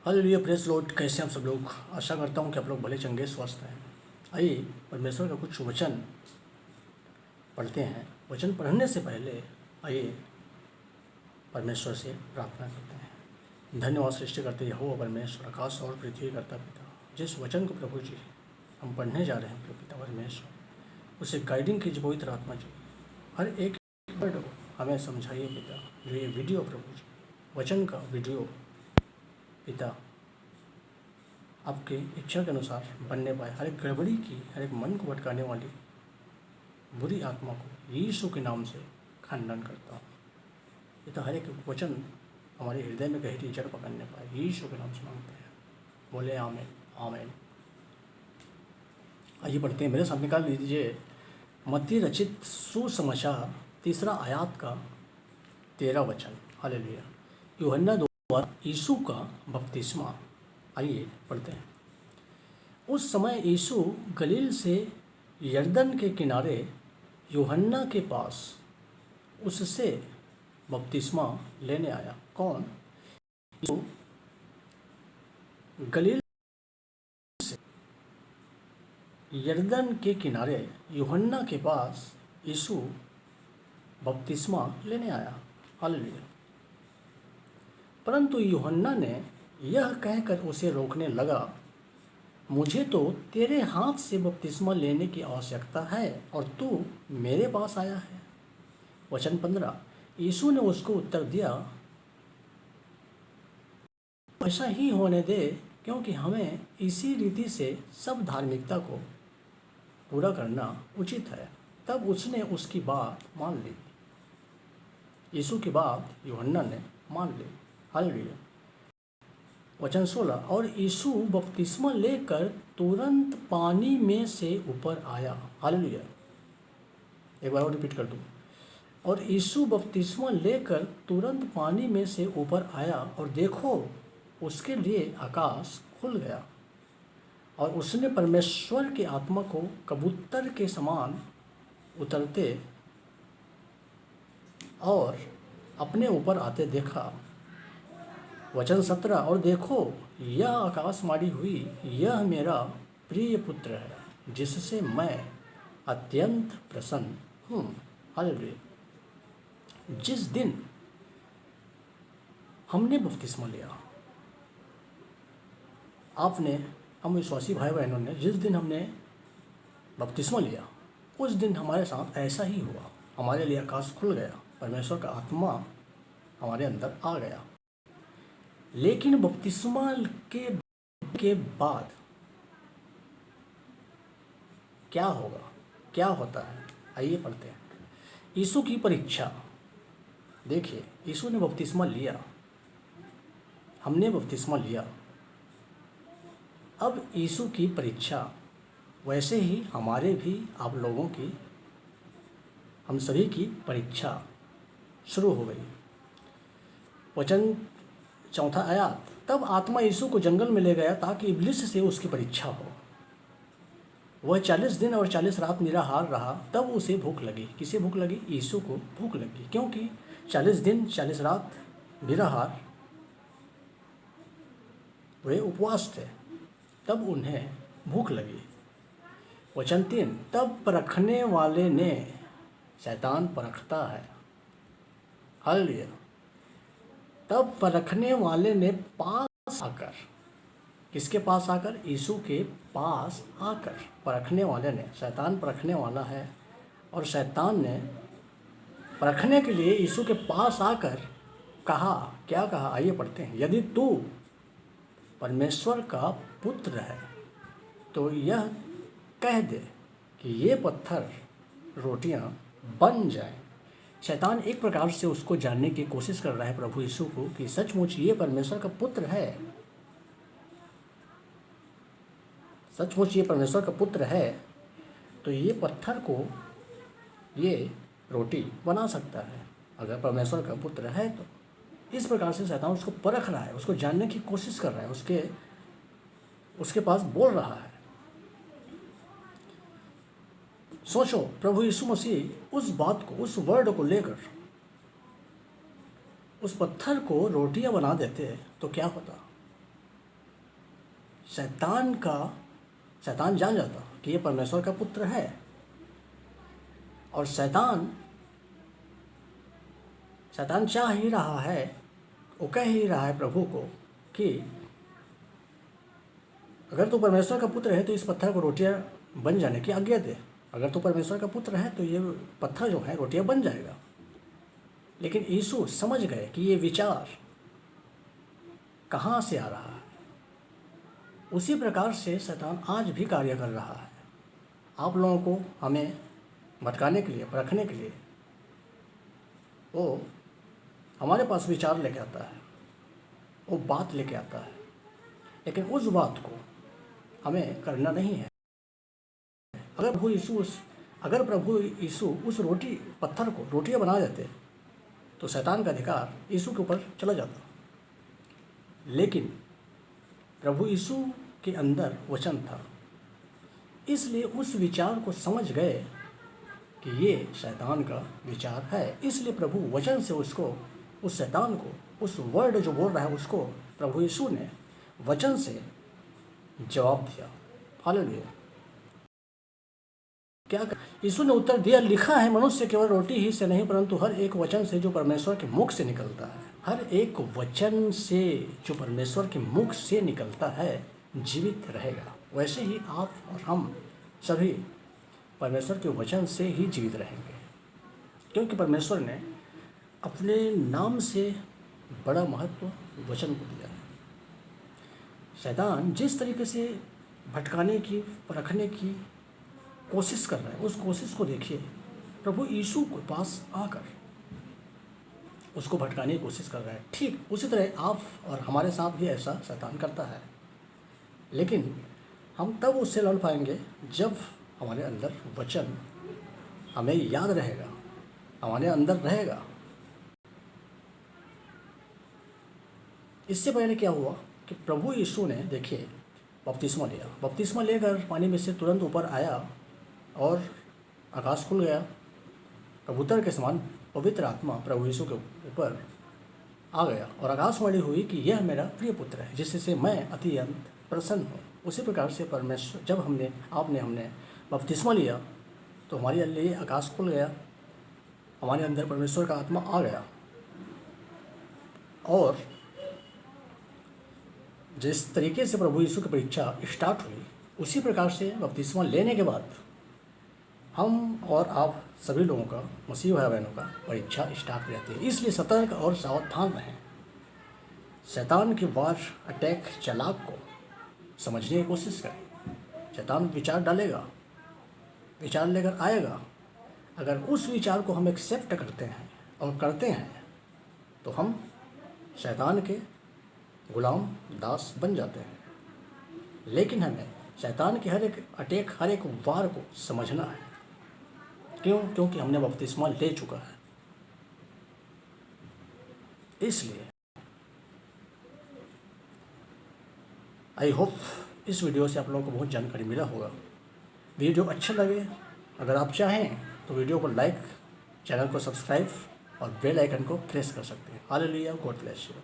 Hallelujah, praise Lord. कैसे हैं आप सब लोग? आशा करता हूँ कि आप लोग भले चंगे स्वस्थ हैं। आइए परमेश्वर का कुछ वचन पढ़ते हैं। वचन पढ़ने से पहले आइए परमेश्वर से प्रार्थना करते हैं। धन्यवाद सृष्टि करते यहोवा परमेश्वर, आकाश और पृथ्वी करता पिता, जिस वचन को प्रभु जी हम पढ़ने जा रहे हैं प्रभु पिता परमेश्वर, उसे गाइडिंग कीजिए पवित्र आत्मा जी। हर एक वर्ड को हमें समझाइए पिता। जो ये वीडियो प्रभु जी, वचन का वीडियो पिता, आपके इच्छा के अनुसार बनने पाए। हर एक गड़बड़ी की, हर एक मन को भटकाने वाली बुरी आत्मा को यीशु के नाम से खंडन करता हूँ पिता। हर एक वचन हमारे हृदय में गहरी जड़ पकड़ने पाए, यीशु के नाम से मांगते हैं। बोले आमीन आमीन। आइए पढ़ते हैं। मेरे सामने निकाल लीजिए मत्ती रचित सुसमाचार 3 आयात का 13 वचन। हालेलुया। यूहन्ना द्वारा यीशु का बपतिस्मा। आइए पढ़ते हैं। उस समय यीशु गलील से यरदन के किनारे यूहन्ना के पास उससे बपतिस्मा लेने आया। कौन? यीशु गलील से यरदन के किनारे यूहन्ना के पास यीशु बपतिस्मा लेने आया। हालेलुया। परंतु यूहन्ना ने यह कहकर उसे रोकने लगा, मुझे तो तेरे हाथ से बपतिस्मा लेने की आवश्यकता है और तू मेरे पास आया है। वचन 15। यीशु ने उसको उत्तर दिया, ऐसा ही होने दे, क्योंकि हमें इसी रीति से सब धार्मिकता को पूरा करना उचित है। तब उसने उसकी बात मान ली। यीशु की बात यूहन्ना ने मान ली। हालेलुया। वचन 16। और यीशु बपतिस्मा लेकर तुरंत पानी में से ऊपर आया। हालेलुया। एक बार और रिपीट कर दूं। और यीशु बपतिस्मा लेकर तुरंत पानी में से ऊपर आया, और देखो उसके लिए आकाश खुल गया, और उसने परमेश्वर की आत्मा को कबूतर के समान उतरते और अपने ऊपर आते देखा। वचन 17। और देखो यह आकाशवाणी हुई, यह मेरा प्रिय पुत्र है, जिससे मैं अत्यंत प्रसन्न हूँ। हालेलुया। जिस दिन हमने बपतिस्मा लिया, आपने, हम विश्वासी भाई बहनों ने, जिस दिन हमने बपतिस्मा लिया उस दिन हमारे साथ ऐसा ही हुआ। हमारे लिए आकाश खुल गया, परमेश्वर का आत्मा हमारे अंदर आ गया। लेकिन बपतिस्मा के बाद क्या होगा, क्या होता है? आइए पढ़ते हैं। यीशु की परीक्षा। देखिए, यीशु ने बपतिस्मा लिया, हमने बपतिस्मा लिया। अब यीशु की परीक्षा, वैसे ही हमारे भी, आप लोगों की, हम सभी की परीक्षा शुरू हो गई। वचन 4 आयात। तब आत्मा यीशु को जंगल में ले गया ताकि इब्लिस से उसकी परीक्षा हो। वह 40 दिन और 40 रात निराहार रहा। तब उसे भूख लगी। किसे भूख लगी? यीशु को भूख लगी, क्योंकि 40 दिन 40 रात निराहार वे उपवास थे। तब उन्हें भूख लगी। वचन 3। तब परखने वाले ने, शैतान परखता है, हालेलुया, तब परखने वाले ने पास आकर, किसके पास आकर? यीशु के पास आकर। परखने वाले ने, शैतान परखने वाला है, और शैतान ने परखने के लिए यीशु के पास आकर कहा, क्या कहा? आइए पढ़ते हैं। यदि तू परमेश्वर का पुत्र है तो यह कह दे कि ये पत्थर रोटियां बन जाएं। शैतान एक प्रकार से उसको जानने की कोशिश कर रहा है, प्रभु यीशु को, कि सचमुच ये परमेश्वर का पुत्र है, सचमुच ये परमेश्वर का पुत्र है तो ये पत्थर को ये रोटी बना सकता है, अगर परमेश्वर का पुत्र है तो। इस प्रकार से शैतान उसको परख रहा है, उसको जानने की कोशिश कर रहा है, उसके पास बोल रहा है। सोचो, प्रभु यीशु मसीह उस बात को, उस वर्ड को लेकर उस पत्थर को रोटियां बना देते तो क्या होता? शैतान जान जाता कि ये परमेश्वर का पुत्र है, और शैतान चाह ही रहा है, वो कह ही रहा है प्रभु को कि अगर तू परमेश्वर का पुत्र है तो इस पत्थर को रोटियां बन जाने की आज्ञा दे। अगर तू परमेश्वर का पुत्र है तो ये पत्थर जो है रोटियां बन जाएगा। लेकिन यीशु समझ गए कि ये विचार कहाँ से आ रहा है। उसी प्रकार से शैतान आज भी कार्य कर रहा है, आप लोगों को हमें भटकाने के लिए, परखने के लिए वो हमारे पास विचार लेके आता है, वो बात लेके आता है, लेकिन उस बात को हमें करना नहीं है। अगर प्रभु यीशु उस पत्थर को रोटियां बना देते तो शैतान का अधिकार यीशु के ऊपर चला जाता। लेकिन प्रभु यीशु के अंदर वचन था, इसलिए उस विचार को समझ गए कि ये शैतान का विचार है। इसलिए प्रभु वचन से उस शैतान को, उस वर्ड जो बोल रहा है उसको प्रभु यीशु ने वचन से जवाब दिया। हालेलुया। क्या यीशु ने उत्तर दिया, लिखा है मनुष्य केवल रोटी ही से नहीं परंतु हर एक वचन से जो परमेश्वर के मुख से निकलता है। हर एक वचन से जो परमेश्वर के मुख से निकलता है जीवित रहेगा। वैसे ही आप और हम सभी परमेश्वर के वचन से ही जीवित रहेंगे, क्योंकि परमेश्वर ने अपने नाम से बड़ा महत्व वचन को दिया है। शैतान जिस तरीके से भटकाने की, परखने की कोशिश कर रहा है, उस कोशिश को देखिए। प्रभु यीशु के पास आकर उसको भटकाने की कोशिश कर रहा है। ठीक उसी तरह आप और हमारे साथ भी ऐसा शैतान करता है, लेकिन हम तब उससे लड़ पाएंगे जब हमारे अंदर वचन हमें याद रहेगा, हमारे अंदर रहेगा। इससे पहले क्या हुआ कि प्रभु यीशु ने, देखिए, बपतिस्मा लिया। बपतिस्मा लेकर पानी में से तुरंत ऊपर आया और आकाश खुल गया। कबूतर के समान पवित्र आत्मा प्रभु यीशु के ऊपर आ गया और आकाशवाणी हुई कि यह मेरा प्रिय पुत्र है जिससे मैं अत्यंत प्रसन्न हूँ। उसी प्रकार से परमेश्वर, जब हमने बपतिस्मा लिया तो हमारे लिए आकाश खुल गया, हमारे अंदर परमेश्वर का आत्मा आ गया। और जिस तरीके से प्रभु यीशु की परीक्षा स्टार्ट हुई, उसी प्रकार से बपतिस्मा लेने के बाद हम और आप सभी लोगों का, मसीह भाई बहनों का परीक्षा स्टार्ट हो जाती है। इसलिए सतर्क और सावधान रहें। शैतान के वार, अटैक, चालाक को समझने की कोशिश करें। शैतान विचार डालेगा, विचार लेकर आएगा। अगर उस विचार को हम एक्सेप्ट करते हैं और करते हैं तो हम शैतान के गुलाम, दास बन जाते हैं। लेकिन हमें शैतान के हर एक अटैक, हर एक वार को समझना है। क्यों? क्योंकि हमने बपतिस्मा ले चुका है। इसलिए आई होप इस वीडियो से आप लोगों को बहुत जानकारी मिला होगा। वीडियो अच्छा लगे, अगर आप चाहें तो वीडियो को लाइक, चैनल को सब्सक्राइब और बेल आइकन को प्रेस कर सकते हैं। Hallelujah, God bless you.